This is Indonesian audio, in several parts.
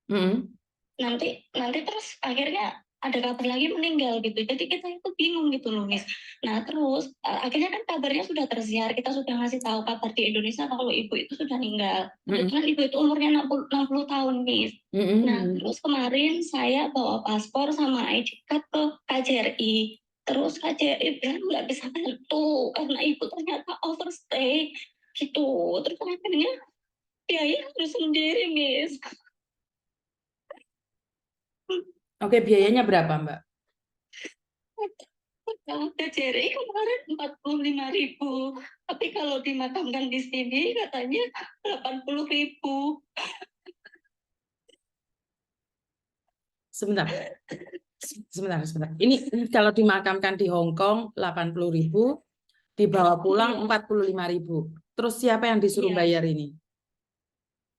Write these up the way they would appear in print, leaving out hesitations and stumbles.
Mm-mm. nanti terus akhirnya ada kabar lagi meninggal gitu. Jadi kita itu bingung gitu loh, Miss. Nah, terus akhirnya kan kabarnya sudah tersiar, kita sudah ngasih tahu kabar di Indonesia kalau ibu itu sudah meninggal. Mm-mm. Kebetulan ibu itu umurnya 60 tahun, Miss. Nah, Mm-mm. terus kemarin saya bawa paspor sama ID card ke KJRI. Terus KJRI bilang nggak bisa bantu karena ibu ternyata overstay gitu. Terus akhirnya biaya harus sendiri, Miss. Oke, biayanya berapa, Mbak? Kalau KJRI kemarin 45.000, tapi kalau dimakamkan di sini katanya 80.000. Sebentar, sebentar. Ini kalau dimakamkan di Hong Kong 80.000, dibawa pulang 45.000. Terus siapa yang disuruh Iya, bayar ini?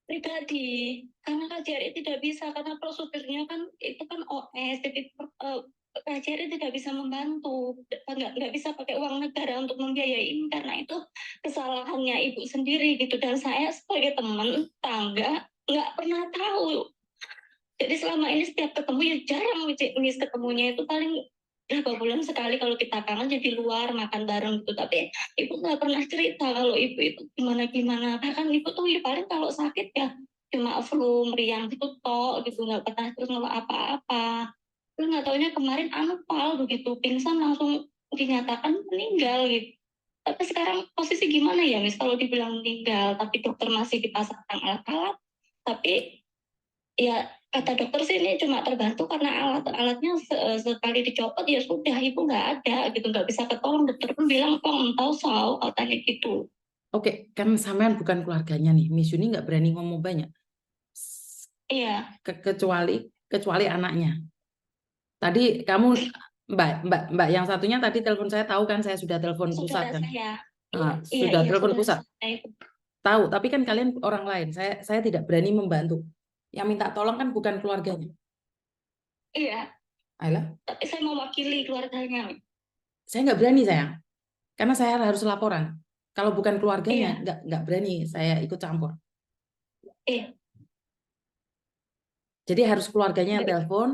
pribadi. Karena KJRI tidak bisa, karena prosedurnya kan itu kan OS, jadi KJRI tidak bisa membantu, nggak bisa pakai uang negara untuk membiayai ini karena itu kesalahannya ibu sendiri gitu. Dan saya sebagai teman tangga nggak pernah tahu. Jadi selama ini setiap ketemu ya jarang Miss ketemunya itu paling berapa bulan sekali kalau kita kangen jadi luar makan bareng gitu. Tapi ibu nggak pernah cerita kalau ibu itu gimana bahkan ibu tuh ya paling kalau sakit ya cuma flu meriang gitu toh gitu, nggak pernah terus ngeluh apa-apa. Terus nggak taunya kemarin anupal begitu pingsan langsung dinyatakan meninggal gitu. Tapi sekarang posisi gimana ya Miss kalau dibilang meninggal tapi dokter masih dipasangkan alat-alat, tapi ya kata dokter sih ini cuma terbantu karena alat-alatnya sekali dicopot ya sudah ibu nggak ada gitu, nggak bisa ketolong. Dokter pun bilang kok entau sao katanya gitu. Oke, kan sampean bukan keluarganya nih. Miss Yuni nggak berani ngomong banyak. Iya, Kecuali anaknya. Tadi kamu Mbak yang satunya tadi telepon saya tahu kan saya sudah telepon pusat saudara kan. saya. Iya, Nah, iya, sudah iya, telepon saudara pusat. saya itu. Tahu, tapi kan kalian orang lain. Saya tidak berani membantu. Yang minta tolong kan bukan keluarganya. Iya, Ayolah, tapi saya mewakili keluarganya. saya nggak berani sayang, karena saya harus laporan. Kalau bukan keluarganya, Iya, nggak berani saya ikut campur. iya, Jadi harus keluarganya yang baik. telepon.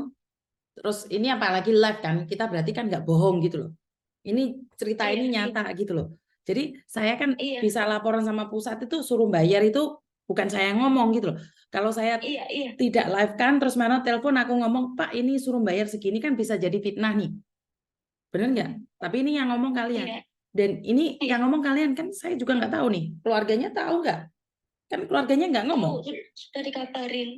Terus ini apalagi live kan, kita berarti kan nggak bohong gitu loh. Ini cerita Iya, ini iya, nyata gitu loh. Jadi saya kan iya, bisa laporan sama pusat itu suruh bayar itu bukan saya yang ngomong gitu loh. Kalau saya iya, iya, tidak live kan terus mana telepon aku ngomong Pak ini suruh bayar segini kan bisa jadi fitnah nih. Bener nggak? Tapi ini yang ngomong kalian. iya, Dan ini iya. yang ngomong kalian kan saya juga nggak tahu nih. Keluarganya tahu nggak? Kan keluarganya nggak ngomong. Tahu sudah dikabarin,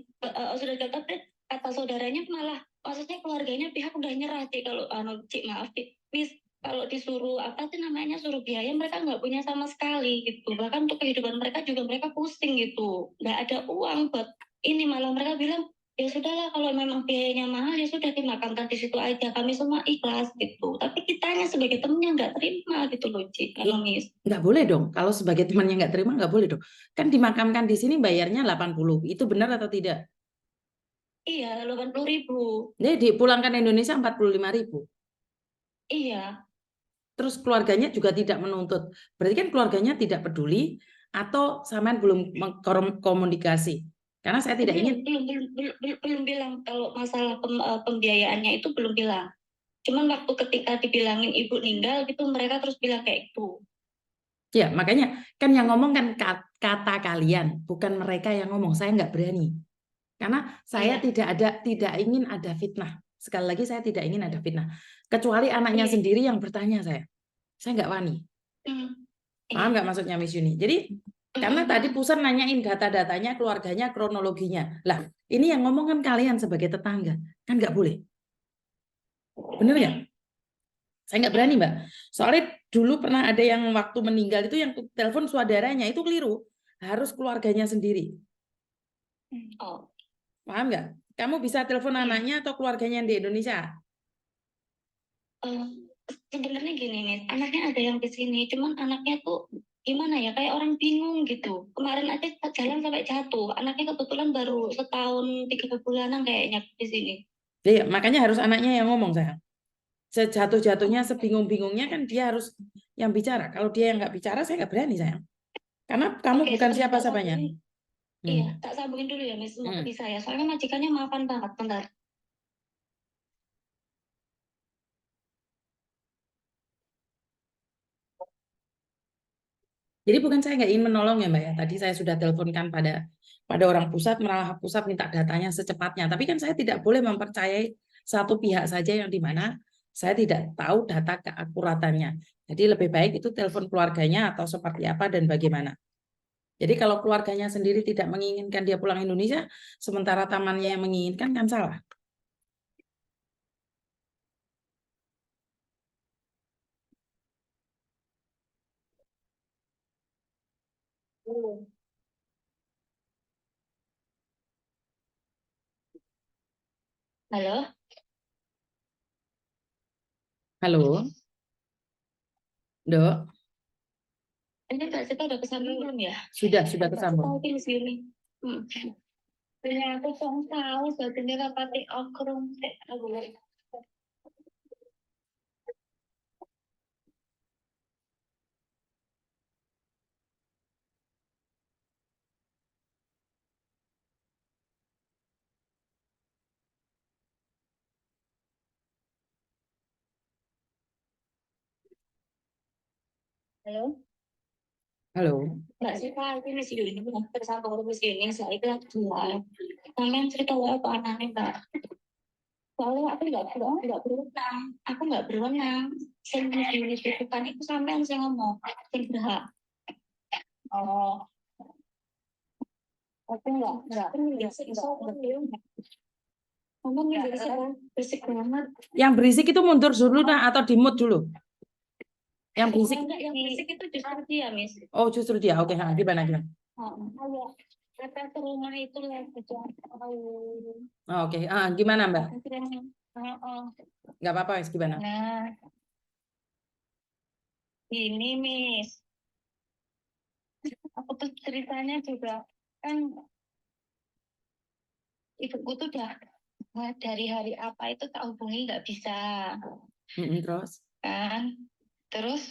sudah dikabarin. Kata saudaranya malah maksudnya keluarganya pihak udah nyerah sih kalau Cik maaf Miss, kalau disuruh apa sih namanya suruh biaya mereka nggak punya sama sekali gitu, bahkan untuk kehidupan mereka juga mereka pusing gitu, nggak ada uang buat ini. Malah mereka bilang ya sudahlah kalau memang biayanya mahal ya sudah dimakamkan di situ aja, kami semua ikhlas gitu. Tapi kitanya sebagai temennya nggak terima gitu loh Cik, kalau Miss. Nggak boleh dong. Kalau sebagai temannya nggak terima, nggak boleh dong. Kan dimakamkan di sini bayarnya 80. Itu benar atau tidak? Iya, 80.000. Jadi dipulangkan Indonesia 45.000. Iya. Terus keluarganya juga tidak menuntut. Berarti kan keluarganya tidak peduli atau sampean belum komunikasi. Karena saya tidak belum ingin. belum belum belum belum belum bilang kalau masalah pembiayaannya itu belum bilang. Cuman waktu ketika dibilangin ibu meninggal gitu mereka terus bilang kayak itu. Ya, makanya kan yang ngomong kan kata kalian, bukan mereka yang ngomong. Saya nggak berani. Karena saya Iya, tidak ingin ada fitnah. Sekali lagi saya tidak ingin ada fitnah. Kecuali anaknya iya, sendiri yang bertanya saya. Saya nggak wani. hmm, Paham iya. nggak maksudnya Miss Yuni? Jadi karena tadi pusat nanyain data-datanya, keluarganya, kronologinya. Lah, ini yang ngomong kan kalian sebagai tetangga. Kan nggak boleh. Bener nggak? Saya nggak berani, Mbak. Soalnya dulu pernah ada yang waktu meninggal itu yang telepon saudaranya, itu keliru. Harus keluarganya sendiri. Oh, Paham nggak? Kamu bisa telepon iya. anaknya atau keluarganya yang di Indonesia? Eh, sebenarnya gini nih, anaknya ada yang di sini, cuman anaknya tuh gimana ya, kayak orang bingung gitu. Kemarin aja jalan sampai jatuh. Anaknya kebetulan baru setahun 3 bulanan kayaknya di sini. Ya, makanya harus anaknya yang ngomong, sayang. Sejatuh-jatuhnya, Oh, sebingung-bingungnya kan dia harus yang bicara. Kalau dia yang nggak bicara, saya nggak berani, sayang. Karena kamu oke, bukan sebentar. siapa-siapanya. Iya, tak sambungin dulu ya, Miss. Mau bisa ya. Soalnya majikannya maafan banget, bentar. Jadi bukan saya nggak ingin menolong ya Mbak ya. Tadi saya sudah teleponkan pada orang pusat, malah pusat minta datanya secepatnya. Tapi kan saya tidak boleh mempercayai satu pihak saja yang di mana saya tidak tahu data keakuratannya. Jadi lebih baik itu telepon keluarganya atau seperti apa dan bagaimana. Jadi kalau keluarganya sendiri tidak menginginkan dia pulang Indonesia, sementara tamannya yang menginginkan kan salah. Halo? Halo, Dok. Ini Mbak Sita udah kesambung belum ya? Sudah Mbak Sita tersambung. lagi di sini. Aku pun tahu, ini rapati okrum. Halo? Halo. Mbak Sita, ini masih di sini. Tersambung di sini. Saya itu lagi jual. Kalian cerita apa anaknya, Mbak? Soalnya aku nggak berwenang. Aku nggak berwenang. Sing bukan itu sampean saya ngomong. Sing berhak. Oh, aku nggak. Ngomong yang berisik banget. Yang berisik itu mundur dulu nah atau di mute dulu? Yang berisik. Yang berisik itu justru dia, Miss. Oh, justru dia. Oke, gimana? Oh, kata ke rumah itu lagi Oh, oke. Gimana Mbak? oh. Nggak apa-apa, Mas. Gimana? Nah, ini Miss, aku tuh ceritanya juga kan ibuku tuh udah dari hari apa itu tak hubungi nggak bisa Terus? kan, terus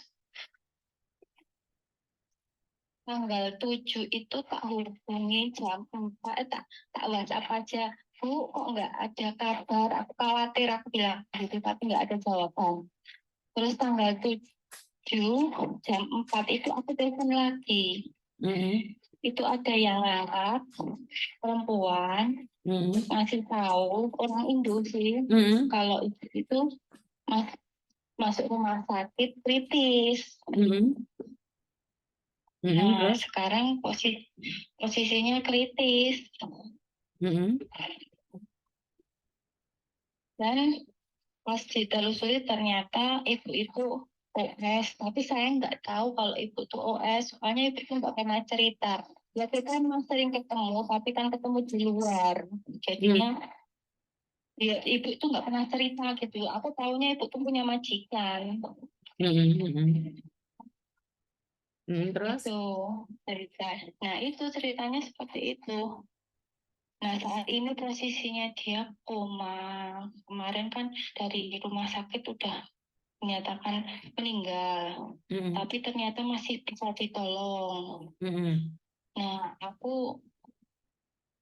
tanggal 7 itu tak hubungi jam 4, tak WhatsApp aja, Bu, kok nggak ada kabar, aku khawatir, aku bilang gitu, tapi nggak ada jawaban. Terus tanggal 7 jam 4 itu aku telepon lagi. Itu ada yang ngangkat, perempuan, ngasih tahu orang Indo sih, kalau itu masuk rumah sakit kritis. Nah, sekarang posisinya kritis. Dan pas ditelusuri ternyata ibu itu OS, tapi saya nggak tahu kalau ibu itu OS, soalnya ibu itu nggak pernah cerita. Ya kita memang sering ketemu, tapi kan ketemu di luar. Jadinya ya ibu itu nggak pernah cerita gitu. Aku tahunya ibu tuh punya majikan. Terus? Itu cerita. Nah itu ceritanya seperti itu. Nah saat ini posisinya dia koma. Kemarin kan dari rumah sakit udah menyatakan meninggal, tapi ternyata masih bisa ditolong. Nah aku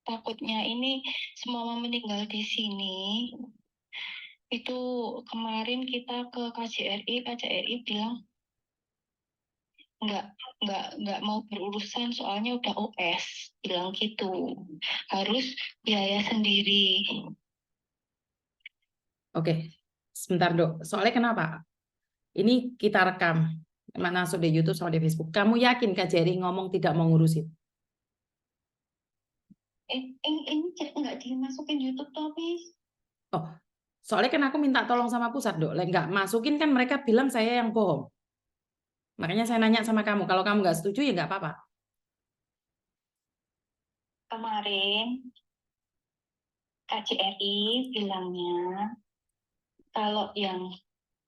takutnya ini semua meninggal di sini. Itu kemarin kita ke KJRI bilang nggak mau berurusan soalnya udah OS, bilang gitu, harus biaya sendiri. Oke, sebentar Dok. Soalnya kenapa? Ini kita rekam, masuk di YouTube sama di Facebook. Kamu yakin Kak Jerry ngomong tidak mau ngurusin? Ini cek nggak dimasukin YouTube tapi. Oh, soalnya kan aku minta tolong sama pusat Dok. Nggak masukin kan mereka bilang saya yang bohong. Makanya saya nanya sama kamu. Kalau kamu nggak setuju ya nggak apa-apa. Kemarin KJRI bilangnya kalau yang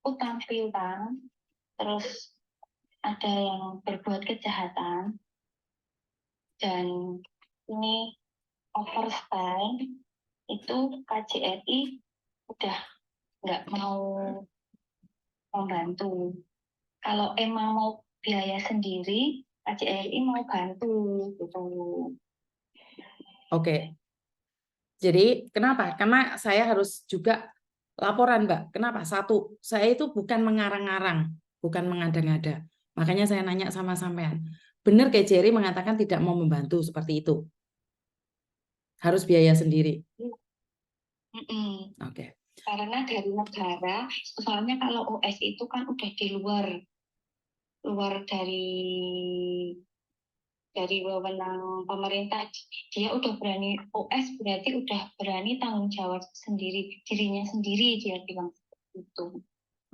utang piutang terus ada yang berbuat kejahatan dan ini overspend, itu KJRI udah nggak mau membantu. Kalau emang mau biaya sendiri, KJRI mau bantu gitu. Oke. Jadi kenapa? Karena saya harus juga laporan, Mbak. Kenapa? Satu, saya itu bukan mengarang-arang, bukan mengada-ngada. Makanya saya nanya sama sampean. Benar kayak Jerry mengatakan tidak mau membantu seperti itu. Harus biaya sendiri. Mm-mm. Oke. Karena dari negara, soalnya kalau OS itu kan udah di luar dari wewenang pemerintah. Dia udah berani, OS berarti udah berani tanggung jawab sendiri, dirinya sendiri, dia bilang seperti itu.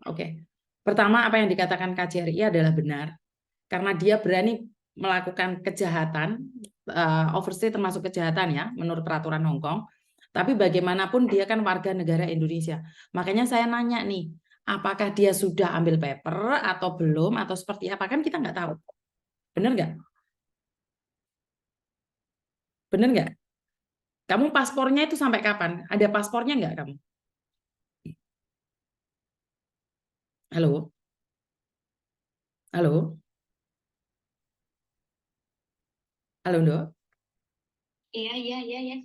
Oke. Pertama, apa yang dikatakan KJRI adalah benar. Karena dia berani melakukan kejahatan, overstay termasuk kejahatan ya, menurut peraturan Hong Kong. Tapi bagaimanapun dia kan warga negara Indonesia. Makanya saya nanya nih, apakah dia sudah ambil paper atau belum, atau seperti apa, kan kita nggak tahu. Benar nggak? Benar nggak? Kamu paspornya itu sampai kapan? Ada paspornya nggak kamu? Halo? Halo? Halo, Ndo? Iya,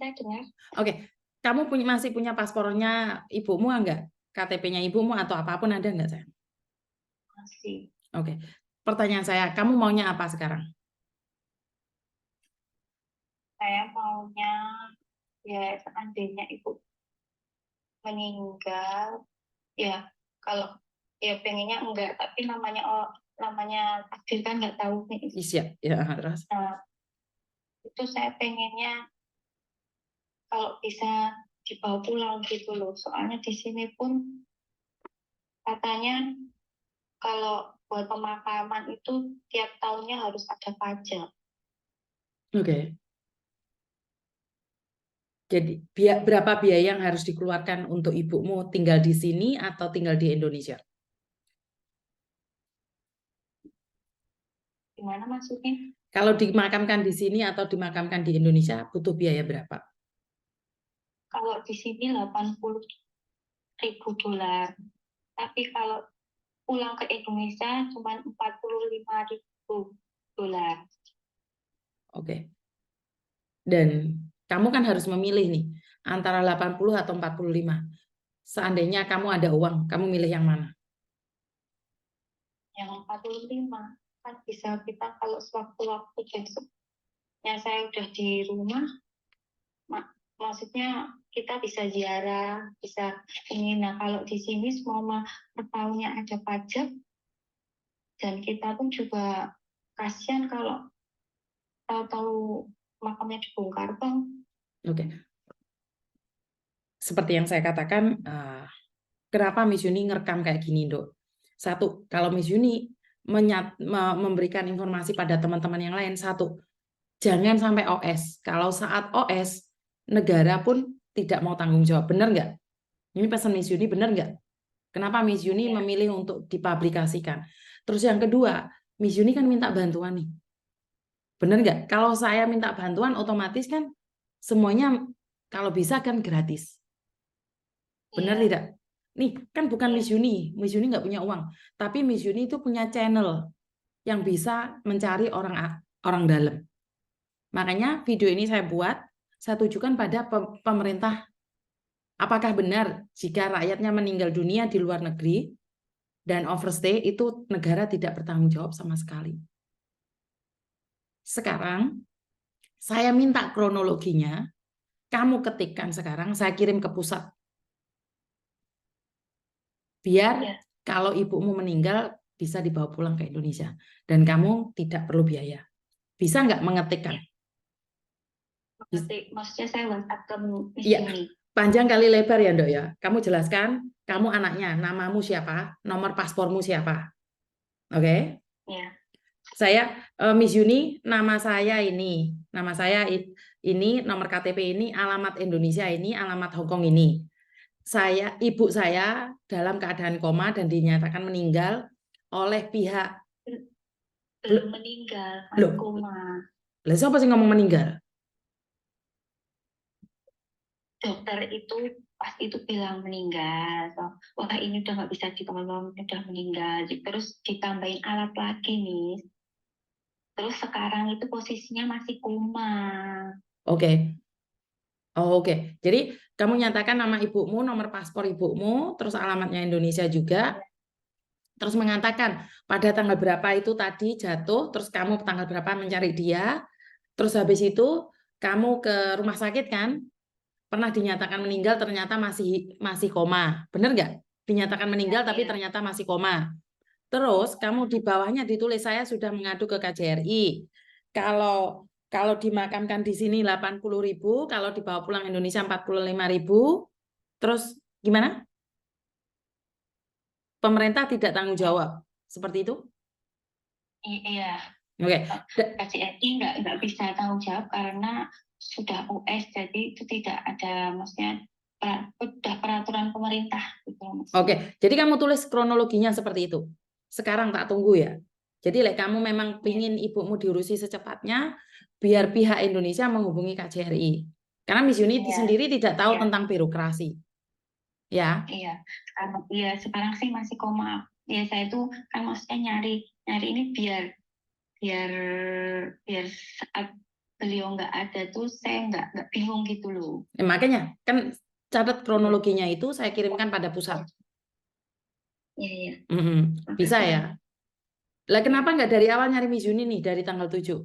saya dengar. Oke, kamu masih punya paspornya ibumu enggak? KTP-nya ibumu atau apapun ada enggak, sayang? Masih. Oke, pertanyaan saya, kamu maunya apa sekarang? Saya maunya, ya seandainya ibu meninggal, ya kalau ya pengennya enggak, tapi namanya takdir kan nggak tahu nih. Iya, ya, terus. Nah, itu saya pengennya kalau bisa dibawa pulang gitu loh. Soalnya di sini pun katanya kalau buat pemakaman itu tiap tahunnya harus ada pajak. Oke. Jadi berapa biaya yang harus dikeluarkan untuk ibumu tinggal di sini atau tinggal di Indonesia? Gimana maksudnya? Kalau dimakamkan di sini atau dimakamkan di Indonesia butuh biaya berapa? Kalau di sini 80.000 dolar, tapi kalau pulang ke Indonesia cuma 45.000 dolar. Oke. Dan kamu kan harus memilih nih antara 80 atau 45. Seandainya kamu ada uang, kamu milih yang mana? Yang 45 kan bisa kita kalau sewaktu-waktu besoknya saya udah di rumah, maksudnya kita bisa ziarah, bisa ini. Nah kalau di sini semua tahunnya ada pajak, dan kita pun juga kasihan kalau tahu-tahu makamnya dibongkar, Bang. Oke. Seperti yang saya katakan, kenapa Miss Yuni ngerekam kayak gini, Dok? Satu, kalau Miss Yuni memberikan informasi pada teman-teman yang lain, satu, jangan sampai OS. Kalau saat OS, negara pun tidak mau tanggung jawab. Benar nggak? Ini pesan Miss Yuni, benar nggak? Kenapa Miss Yuni Ya. memilih untuk dipublikasikan? Terus yang kedua, Miss Yuni kan minta bantuan nih. Benar nggak? Kalau saya minta bantuan, otomatis kan semuanya kalau bisa kan gratis. Benar Iya. tidak? Nih, kan bukan Iya. Miss Yuni. Miss Yuni nggak punya uang. Tapi Miss Yuni itu punya channel yang bisa mencari orang dalam. Makanya video ini saya buat, saya tujukan pada pemerintah. Apakah benar jika rakyatnya meninggal dunia di luar negeri dan overstay itu negara tidak bertanggung jawab sama sekali? Sekarang, saya minta kronologinya. Kamu ketikkan sekarang, saya kirim ke pusat. Biar Ya. kalau ibumu meninggal, bisa dibawa pulang ke Indonesia. Dan kamu tidak perlu biaya. Bisa nggak mengetikkan? Maksudnya saya WhatsApp ke Miss Iya, Yuni. panjang kali lebar ya, Dok ya. Kamu jelaskan, kamu anaknya, namamu siapa, nomor paspormu siapa. Oke? Ya. Saya Miss Yuni, nama saya ini, ini, nomor KTP ini, alamat Indonesia ini, alamat Hong Kong ini. Ibu saya dalam keadaan koma dan dinyatakan meninggal oleh pihak Belum meninggal, masih loh, koma. lah siapa sih ngomong meninggal? Dokter itu pas itu bilang meninggal. Wah ini udah nggak bisa ditolong, udah meninggal. Terus ditambahin alat lagi nih. Terus sekarang itu posisinya masih koma. Oke. Oh, oke. Jadi kamu nyatakan nama ibumu, nomor paspor ibumu, terus alamatnya Indonesia juga, terus mengatakan pada tanggal berapa itu tadi jatuh, terus kamu tanggal berapa mencari dia, terus habis itu kamu ke rumah sakit kan, pernah dinyatakan meninggal ternyata masih koma, bener nggak? Dinyatakan meninggal tapi Iya. ternyata masih koma. Terus kamu di bawahnya ditulis saya sudah mengadu ke KJRI. Kalau dimakamkan di sini 80.000, kalau dibawa pulang Indonesia 45.000. Terus gimana? Pemerintah tidak tanggung jawab. Seperti itu? Iya. Oke. KJRI nggak bisa tanggung jawab karena sudah US, jadi itu tidak ada, maksudnya udah peraturan pemerintah gitu, Mas. Oke, jadi kamu tulis kronologinya seperti itu. Sekarang tak tunggu ya. Jadi kamu memang pingin ibumu diurusi secepatnya, biar pihak Indonesia menghubungi KJRI. Karena Miss Yuni sendiri tidak tahu tentang birokrasi. Ya. Iya, sekarang sih masih koma. Ya saya tuh kan maksudnya nyari ini biar saat beliau nggak ada tuh saya nggak bingung gitu loh. Makanya kan catat kronologinya itu saya kirimkan pada pusat. Iya. Bisa ya. Lah kenapa nggak dari awal nyari Miss Yuni nih dari tanggal 7?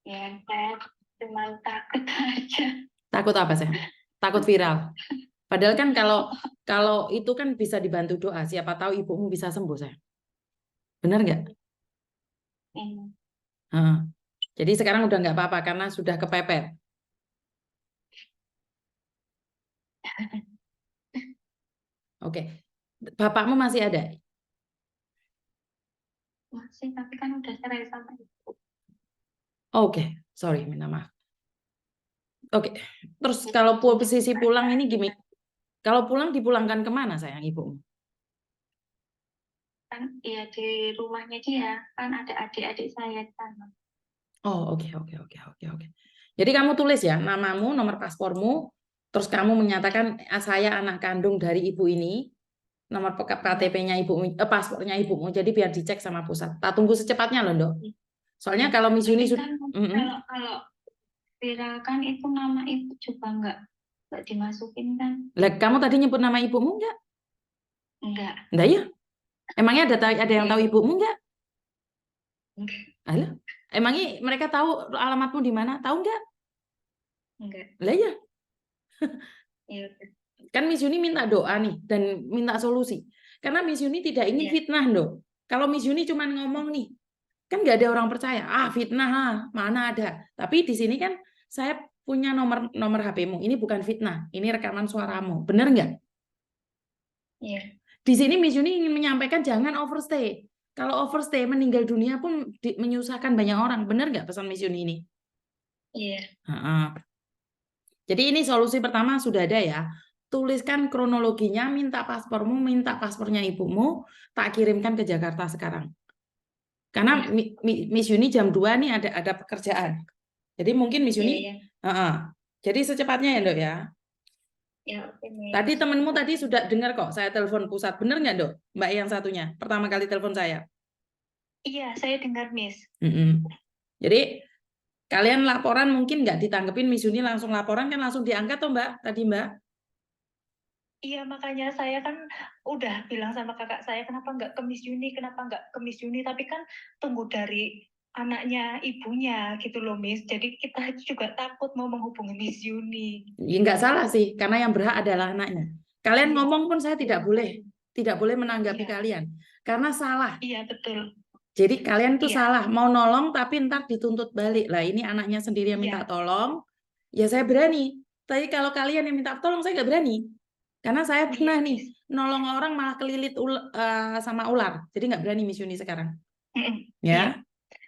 Ya, saya cuma takut aja. Takut apa sih? Takut viral. Padahal kan kalau itu kan bisa dibantu doa. Siapa tahu ibumu bisa sembuh, saya. Benar nggak? Jadi sekarang udah nggak apa-apa karena sudah kepepet. Oke. Bapakmu masih ada? Masih, tapi kan udah cerai sama ibu. Oke, sorry, minta maaf. Oke, terus kalau posisi pulang ini gimana? Kalau pulang dipulangkan kemana sayang ibumu? Kan ya di rumahnya dia, kan ada adik-adik saya di sana. Oh, oke. Jadi kamu tulis ya namamu, nomor paspormu, terus kamu menyatakan saya anak kandung dari ibu ini, nomor KTP-nya ibumu, paspornya ibumu. Jadi biar dicek sama pusat. Tak tunggu secepatnya loh, Dok. Soalnya kalau Miss Yuni sudah kalau viral kan itu nama ibu juga nggak dimasukin kan? Kamu tadi nyebut nama ibumu enggak? Enggak. Enggak ya? Emangnya ada yang tahu ibumu enggak? Halo? Emangnya mereka tahu alamatmu di mana? Tahu enggak? Enggak. Lah ya. Iya. Kan Miss Yuni minta doa nih dan minta solusi. Karena Miss Yuni tidak ingin fitnah, Dok. Kalau Miss Yuni cuma ngomong nih, kan nggak ada orang percaya. Fitnah mana ada. Tapi di sini kan saya punya nomor HP-mu. Ini bukan fitnah, ini rekaman suaramu. Bener nggak? Iya. Di sini Miss Yuni ingin menyampaikan jangan overstay. Kalau overstay meninggal dunia pun menyusahkan banyak orang. Bener nggak pesan Miss Yuni ini? Iya. Jadi ini solusi pertama sudah ada ya. Tuliskan kronologinya, minta paspormu, minta paspornya ibumu, tak kirimkan ke Jakarta sekarang. Karena Miss Yuni jam 2 nih ada pekerjaan. Jadi mungkin Miss Yuni, jadi secepatnya ya Dok ya. Ya, Tadi temenmu tadi sudah dengar kok, saya telepon pusat. Bener nggak Dok? Mbak yang satunya, pertama kali telepon saya. Iya, saya dengar Miss. Jadi kalian laporan mungkin nggak ditanggepin, Miss Yuni langsung laporan kan langsung diangkat toh Mbak, tadi Mbak. Iya, makanya saya kan udah bilang sama kakak saya, kenapa nggak ke Miss Yuni, tapi kan tunggu dari anaknya ibunya gitu loh Miss. Jadi kita juga takut mau menghubungi Miss Yuni. Ya, nggak salah sih, karena yang berhak adalah anaknya. Kalian ngomong pun saya tidak boleh menanggapi kalian, karena salah. Iya, betul. Jadi kalian tuh salah, mau nolong tapi ntar dituntut balik. Lah ini anaknya sendiri yang minta tolong, ya saya berani. Tapi kalau kalian yang minta tolong, saya nggak berani. Karena saya pernah nih, nolong orang malah kelilit sama ular. Jadi nggak berani Miss Yuni sekarang. Ya.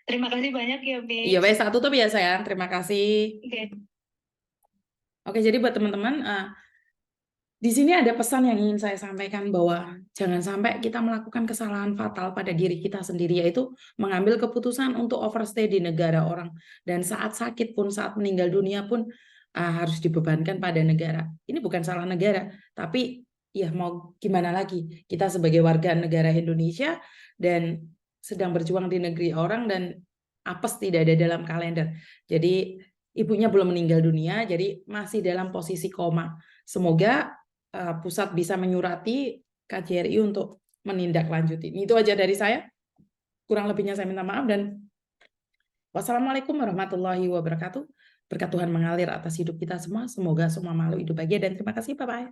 Terima kasih banyak ya, Miss. Iya, wes satu tuh biasa ya. Terima kasih. Oke, jadi buat teman-teman, di sini ada pesan yang ingin saya sampaikan bahwa jangan sampai kita melakukan kesalahan fatal pada diri kita sendiri, yaitu mengambil keputusan untuk overstay di negara orang. Dan saat sakit pun, saat meninggal dunia pun harus dibebankan pada negara. Ini bukan salah negara, tapi ya mau gimana lagi. Kita sebagai warga negara Indonesia dan sedang berjuang di negeri orang dan apes tidak ada dalam kalender. Jadi ibunya belum meninggal dunia, jadi masih dalam posisi koma. Semoga pusat bisa menyurati KJRI untuk menindaklanjuti. Itu aja dari saya. Kurang lebihnya saya minta maaf dan wassalamualaikum warahmatullahi wabarakatuh. Berkat Tuhan mengalir atas hidup kita semua. Semoga semua makhluk hidup bahagia dan terima kasih. Bye-bye.